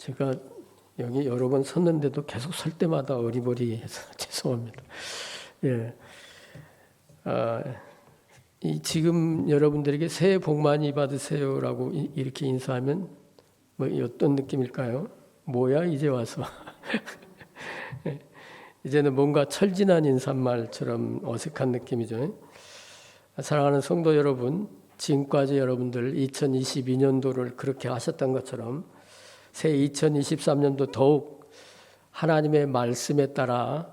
제가 여기 여러 번 섰는데도 계속 설 때마다 어리버리해서 죄송합니다. 예. 지금 여러분들에게 새해 복 많이 받으세요라고 이렇게 인사하면 뭐 어떤 느낌일까요? 뭐야 이제 와서 이제는 뭔가 철진한 인사말처럼 어색한 느낌이죠. 사랑하는 성도 여러분, 지금까지 여러분들 2022년도를 그렇게 하셨던 것처럼 새 2023년도 더욱 하나님의 말씀에 따라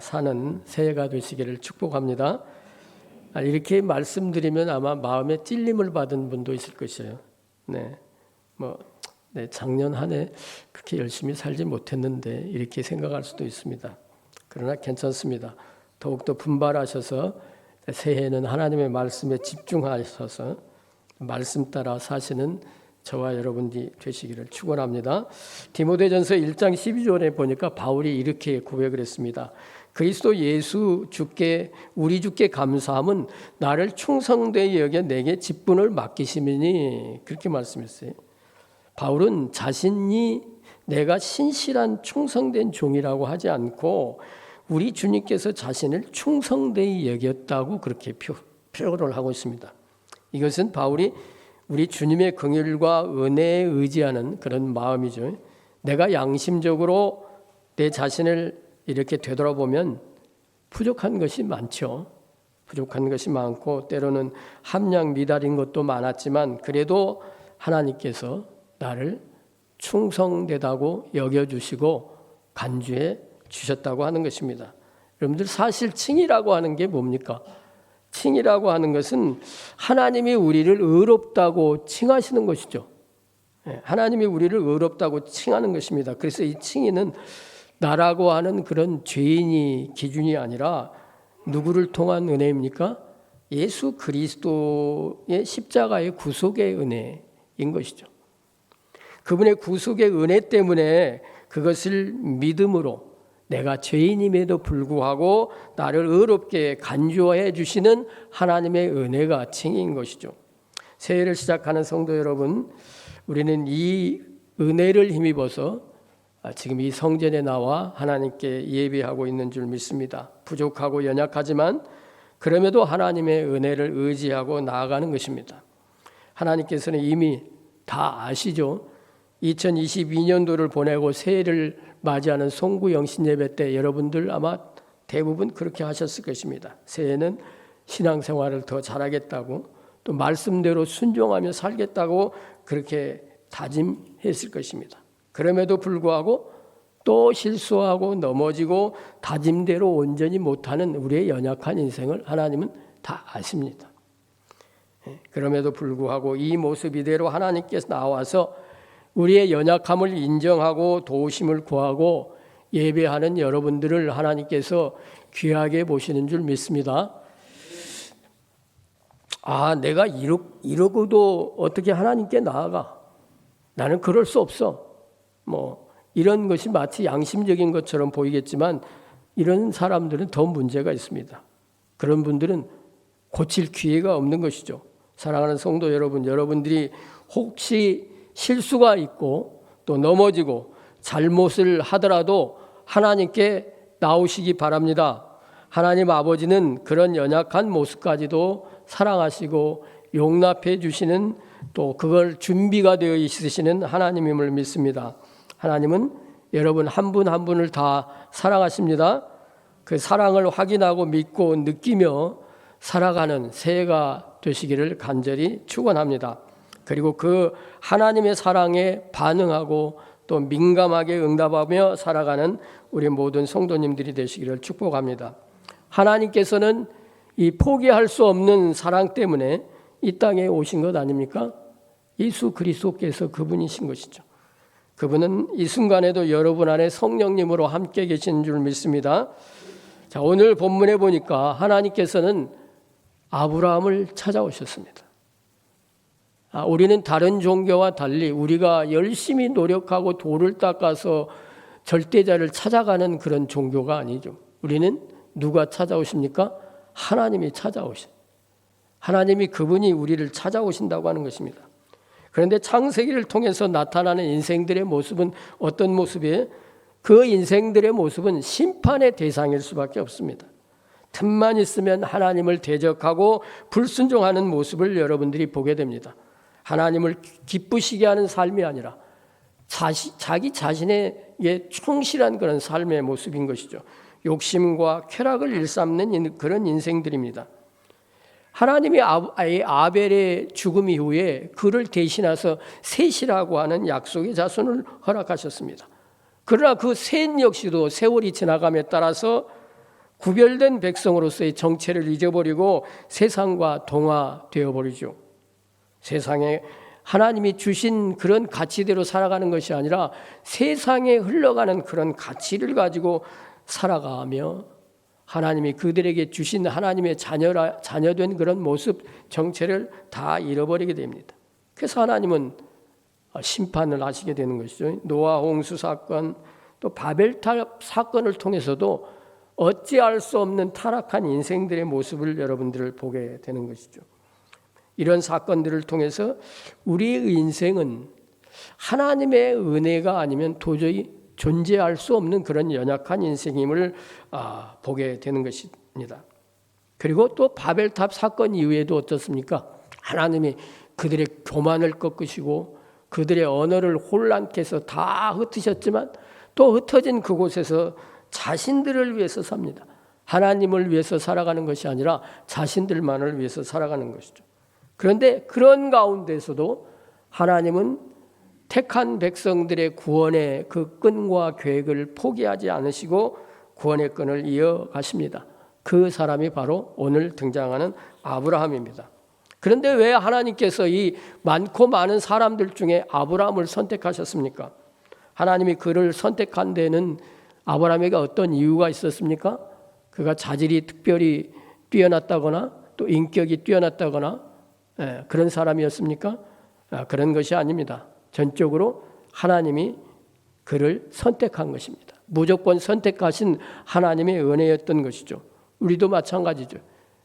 사는 새해가 되시기를 축복합니다. 이렇게 말씀드리면 아마 마음에 찔림을 받은 분도 있을 것이에요. 작년 한 해 그렇게 열심히 살지 못했는데 이렇게 생각할 수도 있습니다. 그러나 괜찮습니다. 더욱더 분발하셔서 새해에는 하나님의 말씀에 집중하셔서 말씀 따라 사시는 저와 여러분이 되시기를 축원합니다. 디모데전서 1장 12절에 보니까 바울이 이렇게 고백을 했습니다. 그리스도 예수 주께 우리 주께 감사함은 나를 충성되이 여겨 내게 직분을 맡기심이니 그렇게 말씀했어요. 바울은 자신이 내가 신실한 충성된 종이라고 하지 않고 우리 주님께서 자신을 충성되이 여겼다고 그렇게 표현을 하고 있습니다. 이것은 바울이 우리 주님의 긍휼과 은혜에 의지하는 그런 마음이죠. 내가 양심적으로 내 자신을 이렇게 되돌아보면 부족한 것이 많죠. 부족한 것이 많고 때로는 함량 미달인 것도 많았지만 그래도 하나님께서 나를 충성되다고 여겨주시고 간주해 주셨다고 하는 것입니다. 여러분들 사실 칭이라고 하는 게 뭡니까? 칭이라고 하는 것은 하나님이 우리를 의롭다고 칭하시는 것이죠. 하나님이 우리를 의롭다고 칭하는 것입니다. 그래서 이 칭의는 나라고 하는 그런 죄인이 기준이 아니라 누구를 통한 은혜입니까? 예수 그리스도의 십자가의 구속의 은혜인 것이죠. 그분의 구속의 은혜 때문에 그것을 믿음으로 내가 죄인임에도 불구하고 나를 의롭게 간주해 주시는 하나님의 은혜가 칭인 것이죠. 새해를 시작하는 성도 여러분, 우리는 이 은혜를 힘입어서 지금 이 성전에 나와 하나님께 예배하고 있는 줄 믿습니다. 부족하고 연약하지만 그럼에도 하나님의 은혜를 의지하고 나아가는 것입니다. 하나님께서는 이미 다 아시죠. 2022년도를 보내고 새해를 맞이하는 송구 영신 예배 때 여러분들 아마 대부분 그렇게 하셨을 것입니다. 새해는 신앙생활을 더 잘하겠다고 또 말씀대로 순종하며 살겠다고 그렇게 다짐했을 것입니다. 그럼에도 불구하고 또 실수하고 넘어지고 다짐대로 온전히 못하는 우리의 연약한 인생을 하나님은 다 아십니다. 그럼에도 불구하고 이 모습 이대로 하나님께서 나와서 우리의 연약함을 인정하고 도우심을 구하고 예배하는 여러분들을 하나님께서 귀하게 보시는 줄 믿습니다. 내가 이러고도 어떻게 하나님께 나아가? 나는 그럴 수 없어. 이런 것이 마치 양심적인 것처럼 보이겠지만 이런 사람들은 더 문제가 있습니다. 그런 분들은 고칠 기회가 없는 것이죠. 사랑하는 성도 여러분, 여러분들이 혹시 실수가 있고 또 넘어지고 잘못을 하더라도 하나님께 나오시기 바랍니다. 하나님 아버지는 그런 연약한 모습까지도 사랑하시고 용납해 주시는 또 그걸 준비가 되어 있으시는 하나님임을 믿습니다. 하나님은 여러분 한 분 한 분을 다 사랑하십니다. 그 사랑을 확인하고 믿고 느끼며 살아가는 새해가 되시기를 간절히 축원합니다. 그리고 그 하나님의 사랑에 반응하고 또 민감하게 응답하며 살아가는 우리 모든 성도님들이 되시기를 축복합니다. 하나님께서는 이 포기할 수 없는 사랑 때문에 이 땅에 오신 것 아닙니까? 예수 그리스도께서 그분이신 것이죠. 그분은 이 순간에도 여러분 안에 성령님으로 함께 계신 줄 믿습니다. 자, 오늘 본문에 보니까 하나님께서는 아브라함을 찾아오셨습니다. 우리는 다른 종교와 달리 우리가 열심히 노력하고 돌을 닦아서 절대자를 찾아가는 그런 종교가 아니죠. 우리는 누가 찾아오십니까? 하나님이 찾아오신. 하나님이 그분이 우리를 찾아오신다고 하는 것입니다. 그런데 창세기를 통해서 나타나는 인생들의 모습은 어떤 모습이에요? 그 인생들의 모습은 심판의 대상일 수밖에 없습니다. 틈만 있으면 하나님을 대적하고 불순종하는 모습을 여러분들이 보게 됩니다. 하나님을 기쁘시게 하는 삶이 아니라 자기 자신에게 충실한 그런 삶의 모습인 것이죠. 욕심과 쾌락을 일삼는 그런 인생들입니다. 하나님이 아벨의 죽음 이후에 그를 대신해서 셋이라고 하는 약속의 자손을 허락하셨습니다. 그러나 그 셋 역시도 세월이 지나감에 따라서 구별된 백성으로서의 정체를 잊어버리고 세상과 동화되어 버리죠. 세상에 하나님이 주신 그런 가치대로 살아가는 것이 아니라 세상에 흘러가는 그런 가치를 가지고 살아가며 하나님이 그들에게 주신 하나님의 자녀된 그런 모습, 정체를 다 잃어버리게 됩니다. 그래서 하나님은 심판을 하시게 되는 것이죠. 노아 홍수 사건, 또 바벨탑 사건을 통해서도 어찌할 수 없는 타락한 인생들의 모습을 여러분들을 보게 되는 것이죠. 이런 사건들을 통해서 우리의 인생은 하나님의 은혜가 아니면 도저히 존재할 수 없는 그런 연약한 인생임을 보게 되는 것입니다. 그리고 또 바벨탑 사건 이후에도 어떻습니까? 하나님이 그들의 교만을 꺾으시고 그들의 언어를 혼란케 해서 다 흩으셨지만 또 흩어진 그곳에서 자신들을 위해서 삽니다. 하나님을 위해서 살아가는 것이 아니라 자신들만을 위해서 살아가는 것이죠. 그런데 그런 가운데서도 하나님은 택한 백성들의 구원의 그 끈과 계획을 포기하지 않으시고 구원의 끈을 이어가십니다. 그 사람이 바로 오늘 등장하는 아브라함입니다. 그런데 왜 하나님께서 이 많고 많은 사람들 중에 아브라함을 선택하셨습니까? 하나님이 그를 선택한 데는 아브라함에게 어떤 이유가 있었습니까? 그가 자질이 특별히 뛰어났다거나 또 인격이 뛰어났다거나 그런 사람이었습니까? 그런 것이 아닙니다. 전적으로 하나님이 그를 선택한 것입니다. 무조건 선택하신 하나님의 은혜였던 것이죠. 우리도 마찬가지죠.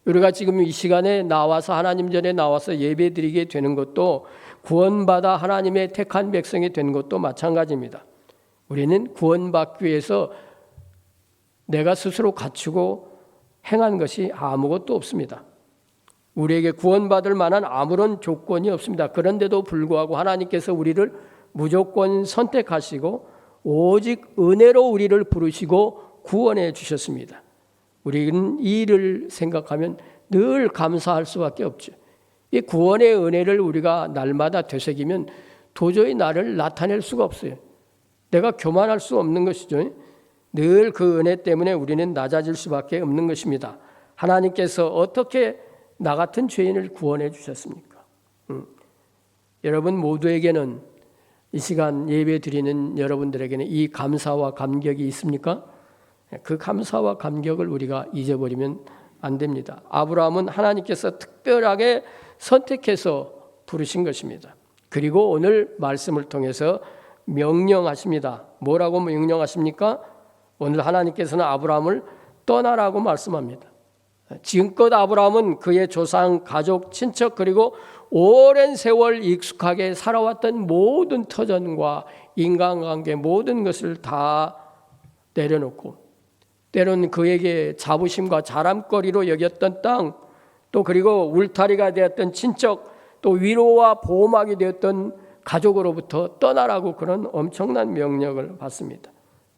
우리가 지금 이 시간에 나와서 하나님 전에 나와서 예배드리게 되는 것도 구원받아 하나님의 택한 백성이 된 것도 마찬가지입니다. 우리는 구원받기 위해서 내가 스스로 갖추고 행한 것이 아무것도 없습니다. 우리에게 구원받을 만한 아무런 조건이 없습니다. 그런데도 불구하고 하나님께서 우리를 무조건 선택하시고 오직 은혜로 우리를 부르시고 구원해 주셨습니다. 우리는 이 일을 생각하면 늘 감사할 수밖에 없죠. 이 구원의 은혜를 우리가 날마다 되새기면 도저히 나를 나타낼 수가 없어요. 내가 교만할 수 없는 것이죠. 늘 그 은혜 때문에 우리는 낮아질 수밖에 없는 것입니다. 하나님께서 어떻게 나 같은 죄인을 구원해 주셨습니까? 여러분 모두에게는 이 시간 예배 드리는 여러분들에게는 이 감사와 감격이 있습니까? 그 감사와 감격을 우리가 잊어버리면 안 됩니다. 아브라함은 하나님께서 특별하게 선택해서 부르신 것입니다. 그리고 오늘 말씀을 통해서 명령하십니다. 뭐라고 명령하십니까? 오늘 하나님께서는 아브라함을 떠나라고 말씀합니다. 지금껏 아브라함은 그의 조상, 가족, 친척 그리고 오랜 세월 익숙하게 살아왔던 모든 터전과 인간관계 모든 것을 다 내려놓고 때로는 그에게 자부심과 자랑거리로 여겼던 땅, 또 그리고 울타리가 되었던 친척, 또 위로와 보호막이 되었던 가족으로부터 떠나라고 그런 엄청난 명령을 받습니다.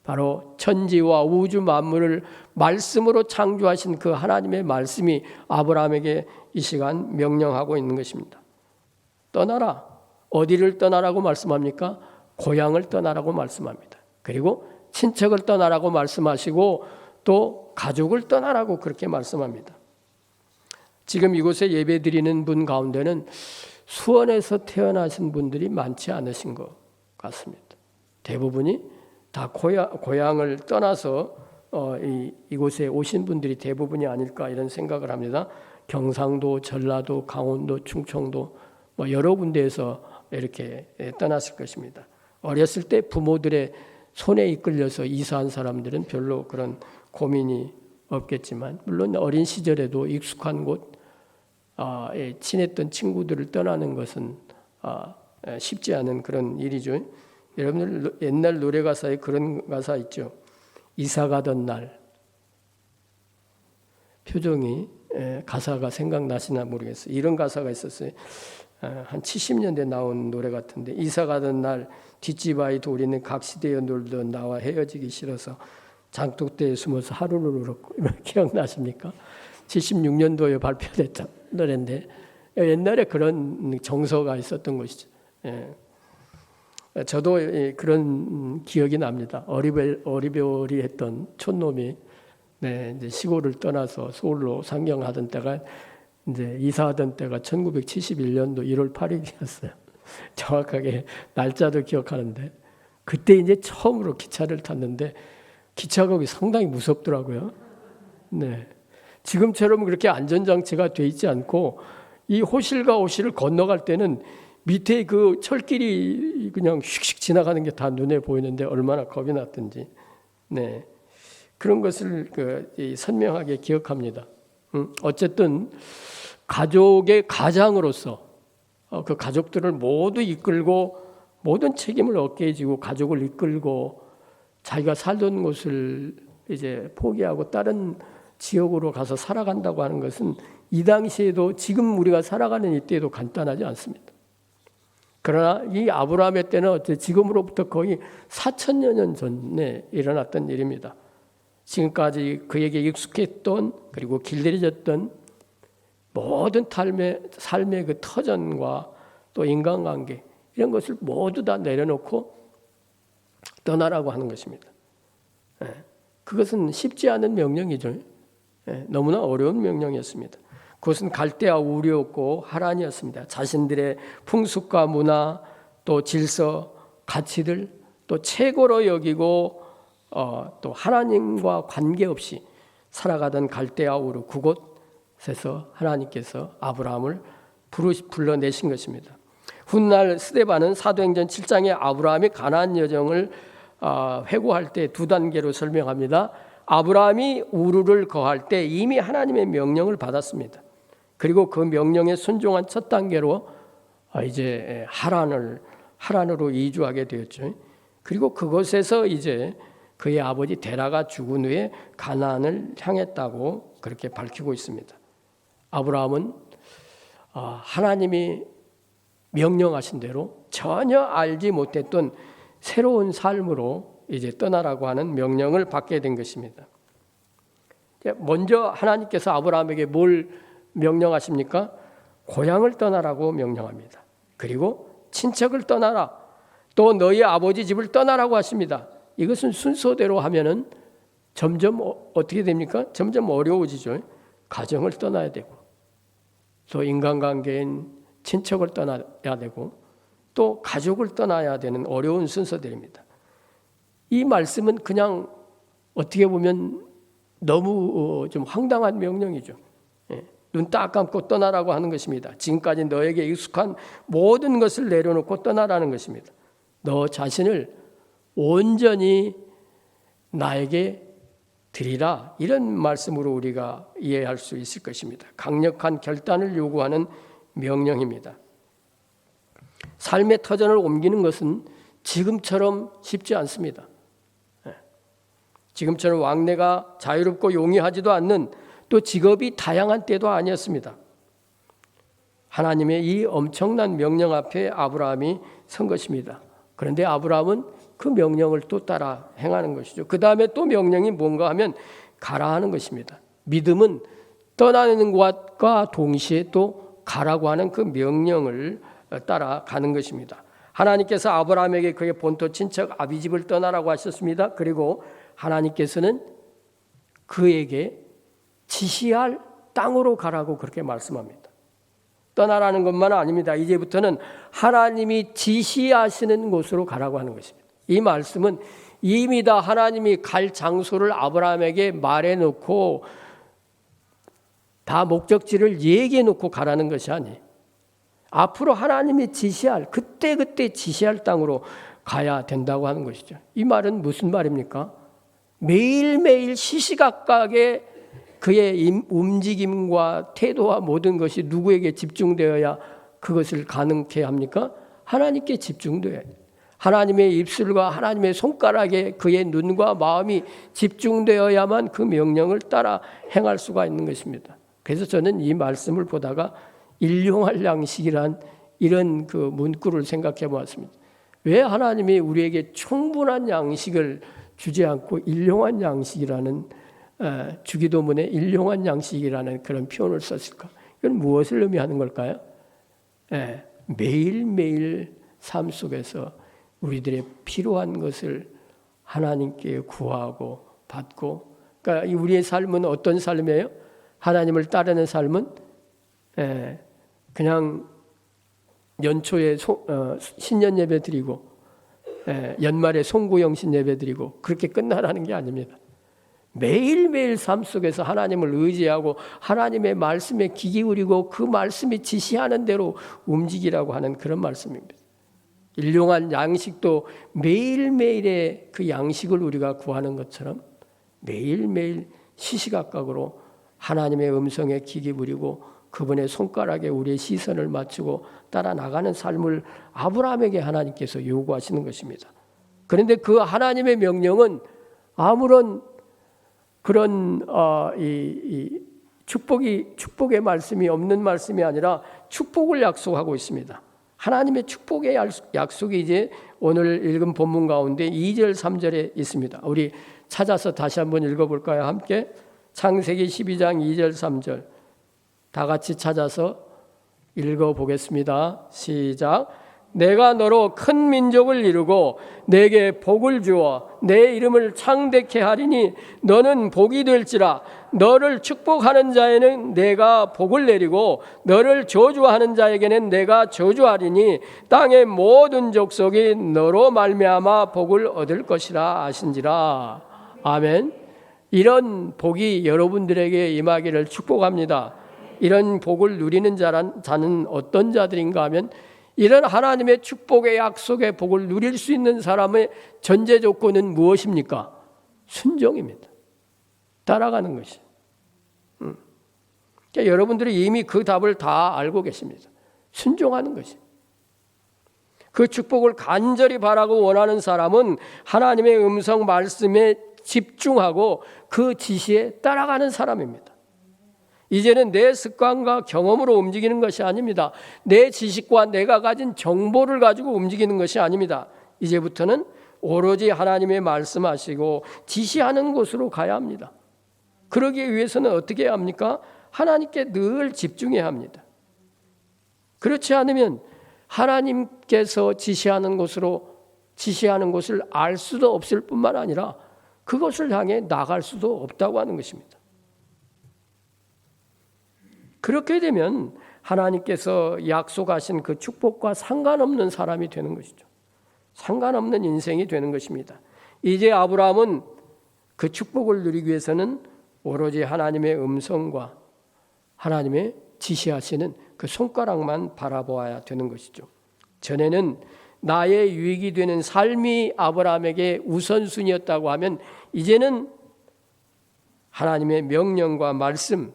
바로 천지와 우주 만물을 말씀으로 창조하신 그 하나님의 말씀이 아브라함에게 이 시간 명령하고 있는 것입니다. 떠나라. 어디를 떠나라고 말씀합니까? 고향을 떠나라고 말씀합니다. 그리고 친척을 떠나라고 말씀하시고 또 가족을 떠나라고 그렇게 말씀합니다. 지금 이곳에 예배드리는 분 가운데는 수원에서 태어나신 분들이 많지 않으신 것 같습니다. 대부분이 다 고향을 떠나서 이곳에 오신 분들이 대부분이 아닐까 이런 생각을 합니다. 경상도, 전라도, 강원도, 충청도 여러 군데에서 이렇게 떠났을 것입니다. 어렸을 때 부모들의 손에 이끌려서 이사한 사람들은 별로 그런 고민이 없겠지만 물론 어린 시절에도 익숙한 곳, 친했던 친구들을 떠나는 것은 쉽지 않은 그런 일이죠. 여러분들 옛날 노래 가사에 그런 가사 있죠. 이사 가던 날. 표정이 가사가 생각나시나 모르겠어요. 이런 가사가 있었어요. 한 70년대 나온 노래 같은데 이사 가던 날 뒷집 아이 돌이는 각 시대에 놀던 나와 헤어지기 싫어서 장독대에 숨어서 하루를 울었고. 기억나십니까? 76년도에 발표됐던 노래인데 옛날에 그런 정서가 있었던 것이죠. 저도 그런 기억이 납니다. 어리버리했던 촌놈이 이제 시골을 떠나서 서울로 상경하던 때가 이제 이사하던 때가 1971년도 1월 8일이었어요. 정확하게 날짜도 기억하는데 그때 이제 처음으로 기차를 탔는데 기차가 상당히 무섭더라고요. 지금처럼 그렇게 안전장치가 돼 있지 않고 이 호실과 호실을 건너갈 때는 밑에 그 철길이 그냥 휙휙 지나가는 게 다 눈에 보이는데 얼마나 겁이 났던지. 그런 것을 선명하게 기억합니다. 어쨌든 가족의 가장으로서 그 가족들을 모두 이끌고 모든 책임을 어깨에 지고 가족을 이끌고 자기가 살던 곳을 이제 포기하고 다른 지역으로 가서 살아간다고 하는 것은 이 당시에도 지금 우리가 살아가는 이때에도 간단하지 않습니다. 그러나 이 아브라함의 때는 지금으로부터 거의 4천여 년 전에 일어났던 일입니다. 지금까지 그에게 익숙했던 그리고 길들여졌던 모든 삶의 그 터전과 또 인간관계 이런 것을 모두 다 내려놓고 떠나라고 하는 것입니다. 그것은 쉽지 않은 명령이죠. 너무나 어려운 명령이었습니다. 그것은 갈대아 우르였고 하란이었습니다. 자신들의 풍습과 문화 또 질서 가치들 또 최고로 여기고 또 하나님과 관계없이 살아가던 갈대아 우르 그곳에서 하나님께서 아브라함을 불러내신 것입니다. 훗날 스데반은 사도행전 7장에 아브라함이 가나안 여정을 회고할 때 두 단계로 설명합니다. 아브라함이 우르를 거할 때 이미 하나님의 명령을 받았습니다. 그리고 그 명령에 순종한 첫 단계로 이제 하란으로 이주하게 되었죠. 그리고 그곳에서 이제 그의 아버지 데라가 죽은 후에 가나안을 향했다고 그렇게 밝히고 있습니다. 아브라함은 하나님이 명령하신 대로 전혀 알지 못했던 새로운 삶으로 이제 떠나라고 하는 명령을 받게 된 것입니다. 먼저 하나님께서 아브라함에게 뭘 명령하십니까? 고향을 떠나라고 명령합니다. 그리고 친척을 떠나라. 또 너희 아버지 집을 떠나라고 하십니다. 이것은 순서대로 하면은 점점 어떻게 됩니까? 점점 어려워지죠. 가정을 떠나야 되고 또 인간관계인 친척을 떠나야 되고 또 가족을 떠나야 되는 어려운 순서들입니다. 이 말씀은 그냥 어떻게 보면 너무 좀 황당한 명령이죠. 눈 딱 감고 떠나라고 하는 것입니다. 지금까지 너에게 익숙한 모든 것을 내려놓고 떠나라는 것입니다. 너 자신을 온전히 나에게 드리라. 이런 말씀으로 우리가 이해할 수 있을 것입니다. 강력한 결단을 요구하는 명령입니다. 삶의 터전을 옮기는 것은 지금처럼 쉽지 않습니다. 지금처럼 왕래가 자유롭고 용이하지도 않는 또 직업이 다양한 때도 아니었습니다. 하나님의 이 엄청난 명령 앞에 아브라함이 선 것입니다. 그런데 아브라함은 그 명령을 또 따라 행하는 것이죠. 그 다음에 또 명령이 뭔가 하면 가라 하는 것입니다. 믿음은 떠나는 것과 동시에 또 가라고 하는 그 명령을 따라가는 것입니다. 하나님께서 아브라함에게 그의 본토 친척 아비집을 떠나라고 하셨습니다. 그리고 하나님께서는 그에게 지시할 땅으로 가라고 그렇게 말씀합니다. 떠나라는 것만 아닙니다. 이제부터는 하나님이 지시하시는 곳으로 가라고 하는 것입니다. 이 말씀은 이미 다 하나님이 갈 장소를 아브라함에게 말해놓고 다 목적지를 얘기해놓고 가라는 것이 아니에요. 앞으로 하나님이 지시할 그때 지시할 땅으로 가야 된다고 하는 것이죠. 이 말은 무슨 말입니까? 매일매일 시시각각의 그의 움직임과 태도와 모든 것이 누구에게 집중되어야 그것을 가능케 합니까? 하나님께 집중돼야 돼요. 하나님의 입술과 하나님의 손가락에 그의 눈과 마음이 집중되어야만 그 명령을 따라 행할 수가 있는 것입니다. 그래서 저는 이 말씀을 보다가 일용할 양식이란 이런 그 문구를 생각해 보았습니다. 왜 하나님이 우리에게 충분한 양식을 주지 않고 일용한 양식이라는 주기도문에 일용한 양식이라는 그런 표현을 썼을까? 이건 무엇을 의미하는 걸까요? 매일매일 삶 속에서 우리들의 필요한 것을 하나님께 구하고 받고, 그러니까 우리의 삶은 어떤 삶이에요? 하나님을 따르는 삶은 그냥 연초에 신년 예배 드리고 연말에 송구영신 예배 드리고 그렇게 끝나라는 게 아닙니다. 매일매일 삶 속에서 하나님을 의지하고 하나님의 말씀에 귀 기울이고 그 말씀이 지시하는 대로 움직이라고 하는 그런 말씀입니다. 일용한 양식도 매일매일의 그 양식을 우리가 구하는 것처럼 매일매일 시시각각으로 하나님의 음성에 귀 기울이고 그분의 손가락에 우리의 시선을 맞추고 따라 나가는 삶을 아브라함에게 하나님께서 요구하시는 것입니다. 그런데 그 하나님의 명령은 아무런 그런 이 축복의 말씀이 없는 말씀이 아니라 축복을 약속하고 있습니다. 하나님의 축복의 약속이 이제 오늘 읽은 본문 가운데 2절 3절에 있습니다. 우리 찾아서 다시 한번 읽어볼까요? 함께 창세기 12장 2절 3절 다 같이 찾아서 읽어보겠습니다. 시작. 내가 너로 큰 민족을 이루고 내게 복을 주어 내 이름을 창대케 하리니 너는 복이 될지라. 너를 축복하는 자에는 내가 복을 내리고 너를 저주하는 자에게는 내가 저주하리니 땅의 모든 족속이 너로 말미암아 복을 얻을 것이라 하신지라. 아멘. 이런 복이 여러분들에게 임하기를 축복합니다. 이런 복을 누리는 자는 어떤 자들인가 하면 이런 하나님의 축복의 약속의 복을 누릴 수 있는 사람의 전제 조건은 무엇입니까? 순종입니다. 따라가는 것이. 그러니까 여러분들이 이미 그 답을 다 알고 계십니다. 순종하는 것이. 그 축복을 간절히 바라고 원하는 사람은 하나님의 음성 말씀에 집중하고 그 지시에 따라가는 사람입니다. 이제는 내 습관과 경험으로 움직이는 것이 아닙니다. 내 지식과 내가 가진 정보를 가지고 움직이는 것이 아닙니다. 이제부터는 오로지 하나님의 말씀하시고 지시하는 곳으로 가야 합니다. 그러기 위해서는 어떻게 해야 합니까? 하나님께 늘 집중해야 합니다. 그렇지 않으면 하나님께서 지시하는 곳을 알 수도 없을 뿐만 아니라 그것을 향해 나갈 수도 없다고 하는 것입니다. 그렇게 되면 하나님께서 약속하신 그 축복과 상관없는 사람이 되는 것이죠. 상관없는 인생이 되는 것입니다. 이제 아브라함은 그 축복을 누리기 위해서는 오로지 하나님의 음성과 하나님의 지시하시는 그 손가락만 바라보아야 되는 것이죠. 전에는 나의 유익이 되는 삶이 아브라함에게 우선순위였다고 하면 이제는 하나님의 명령과 말씀,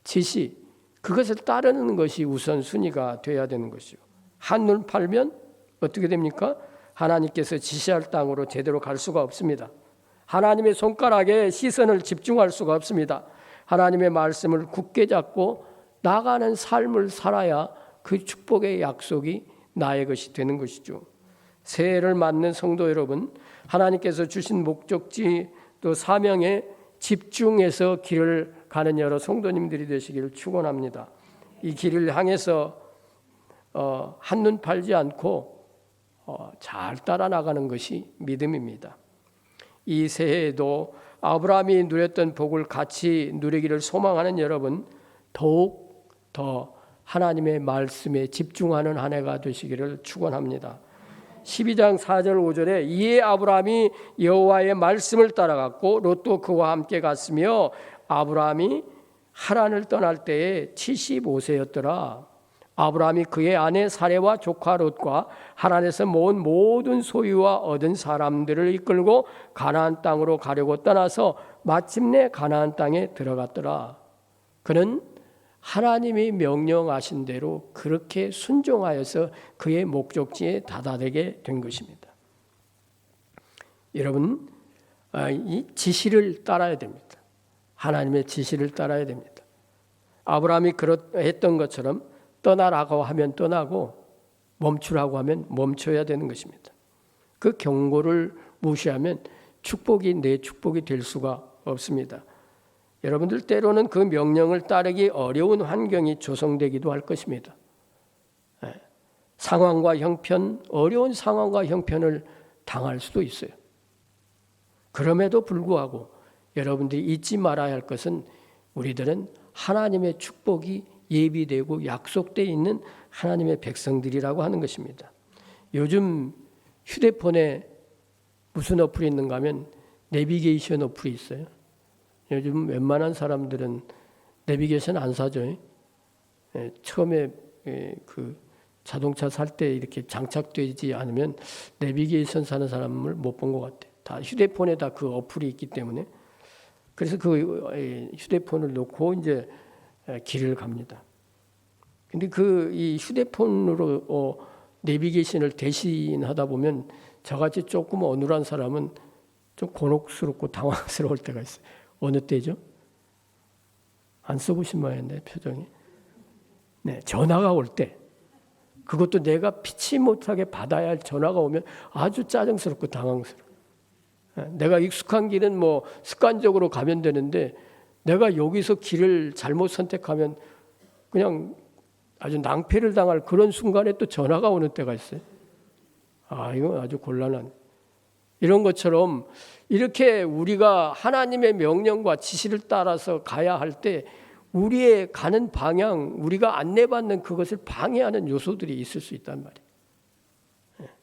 지시, 그것을 따르는 것이 우선순위가 되어야 되는 것이요. 한눈 팔면 어떻게 됩니까? 하나님께서 지시할 땅으로 제대로 갈 수가 없습니다. 하나님의 손가락에 시선을 집중할 수가 없습니다. 하나님의 말씀을 굳게 잡고 나가는 삶을 살아야 그 축복의 약속이 나의 것이 되는 것이죠. 새해를 맞는 성도 여러분, 하나님께서 주신 목적지 또 사명에 집중해서 길을 가는 여러 성도님들이 되시기를 축원합니다. 이 길을 향해서 한눈 팔지 않고 잘 따라 나가는 것이 믿음입니다. 이 새해에도 아브라함이 누렸던 복을 같이 누리기를 소망하는 여러분, 더욱 더 하나님의 말씀에 집중하는 한 해가 되시기를 축원합니다. 12장 4절 5절에 이에 아브라함이 여호와의 말씀을 따라갔고 롯도 그와 함께 갔으며 아브라함이 하란을 떠날 때에 75세였더라. 아브라함이 그의 아내 사레와 조카 롯과 하란에서 모은 모든 소유와 얻은 사람들을 이끌고 가나안 땅으로 가려고 떠나서 마침내 가나안 땅에 들어갔더라. 그는 하나님이 명령하신 대로 그렇게 순종하여서 그의 목적지에 다다르게 된 것입니다. 여러분, 이 지시를 따라야 됩니다. 하나님의 지시를 따라야 됩니다. 아브라함이 그랬던 것처럼 떠나라고 하면 떠나고 멈추라고 하면 멈춰야 되는 것입니다. 그 경고를 무시하면 축복이 내 축복이 될 수가 없습니다. 여러분들 때로는 그 명령을 따르기 어려운 환경이 조성되기도 할 것입니다. 상황과 형편, 어려운 상황과 형편을 당할 수도 있어요. 그럼에도 불구하고 여러분들이 잊지 말아야 할 것은 우리들은 하나님의 축복이 예비되고 약속되어 있는 하나님의 백성들이라고 하는 것입니다. 요즘 휴대폰에 무슨 어플이 있는가 하면 내비게이션 어플이 있어요. 요즘 웬만한 사람들은 내비게이션 안 사죠. 처음에 그 자동차 살 때 이렇게 장착되지 않으면 내비게이션 사는 사람을 못 본 것 같아요. 다 휴대폰에 다 그 어플이 있기 때문에. 그래서 그 휴대폰을 놓고 이제 길을 갑니다. 근데 그 이 휴대폰으로 내비게이션을 대신하다 보면 저같이 조금 어눌한 사람은 좀 곤혹스럽고 당황스러울 때가 있어요. 어느 때죠? 안 써보신 모양인데 표정이. 네, 전화가 올 때. 그것도 내가 피치 못하게 받아야 할 전화가 오면 아주 짜증스럽고 당황스러워. 내가 익숙한 길은 뭐 습관적으로 가면 되는데 내가 여기서 길을 잘못 선택하면 그냥 아주 낭패를 당할 그런 순간에 또 전화가 오는 때가 있어요. 이건 아주 곤란한. 이런 것처럼 이렇게 우리가 하나님의 명령과 지시를 따라서 가야 할 때 우리의 가는 방향, 우리가 안내받는 그것을 방해하는 요소들이 있을 수 있단 말이에요.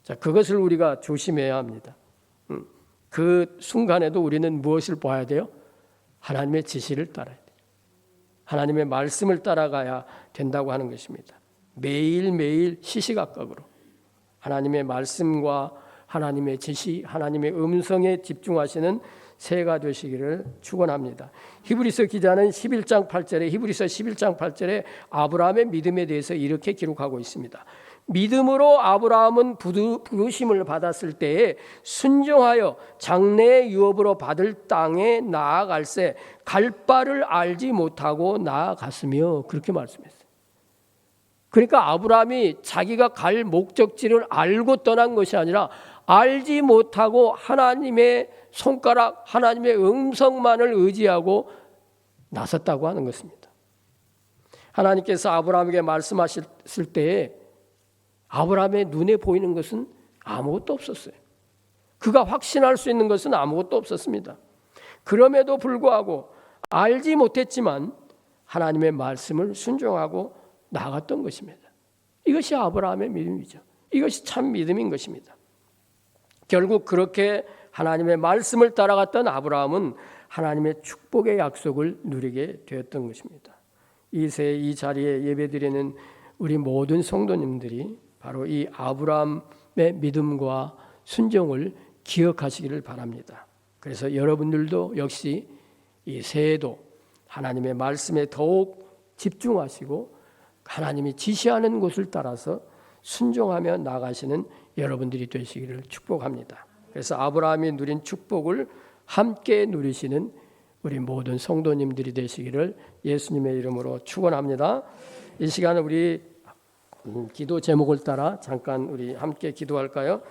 자, 그것을 우리가 조심해야 합니다. 그 순간에도 우리는 무엇을 봐야 돼요? 하나님의 지시를 따라야 돼요. 하나님의 말씀을 따라가야 된다고 하는 것입니다. 매일매일 시시각각으로 하나님의 말씀과 하나님의 지시, 하나님의 음성에 집중하시는 새해가 되시기를 축원합니다. 히브리서 기자는 11장 8절에 아브라함의 믿음에 대해서 이렇게 기록하고 있습니다. 믿음으로 아브라함은 부르심을 받았을 때에 순종하여 장래의 유업으로 받을 땅에 나아갈새 갈 바를 알지 못하고 나아갔으며 그렇게 말씀했어요. 그러니까 아브라함이 자기가 갈 목적지를 알고 떠난 것이 아니라 알지 못하고 하나님의 손가락, 하나님의 음성만을 의지하고 나섰다고 하는 것입니다. 하나님께서 아브라함에게 말씀하셨을 때에 아브라함의 눈에 보이는 것은 아무것도 없었어요. 그가 확신할 수 있는 것은 아무것도 없었습니다. 그럼에도 불구하고 알지 못했지만 하나님의 말씀을 순종하고 나갔던 것입니다. 이것이 아브라함의 믿음이죠. 이것이 참 믿음인 것입니다. 결국 그렇게 하나님의 말씀을 따라갔던 아브라함은 하나님의 축복의 약속을 누리게 되었던 것입니다. 이 새해 이 자리에 예배드리는 우리 모든 성도님들이 바로 이 아브라함의 믿음과 순종을 기억하시기를 바랍니다. 그래서 여러분들도 역시 이 새해도 하나님의 말씀에 더욱 집중하시고 하나님이 지시하는 곳을 따라서 순종하며 나가시는 여러분들이 되시기를 축복합니다. 그래서 아브라함이 누린 축복을 함께 누리시는 우리 모든 성도님들이 되시기를 예수님의 이름으로 축원합니다. 이 시간은 우리 기도 제목을 따라 잠깐 우리 함께 기도할까요?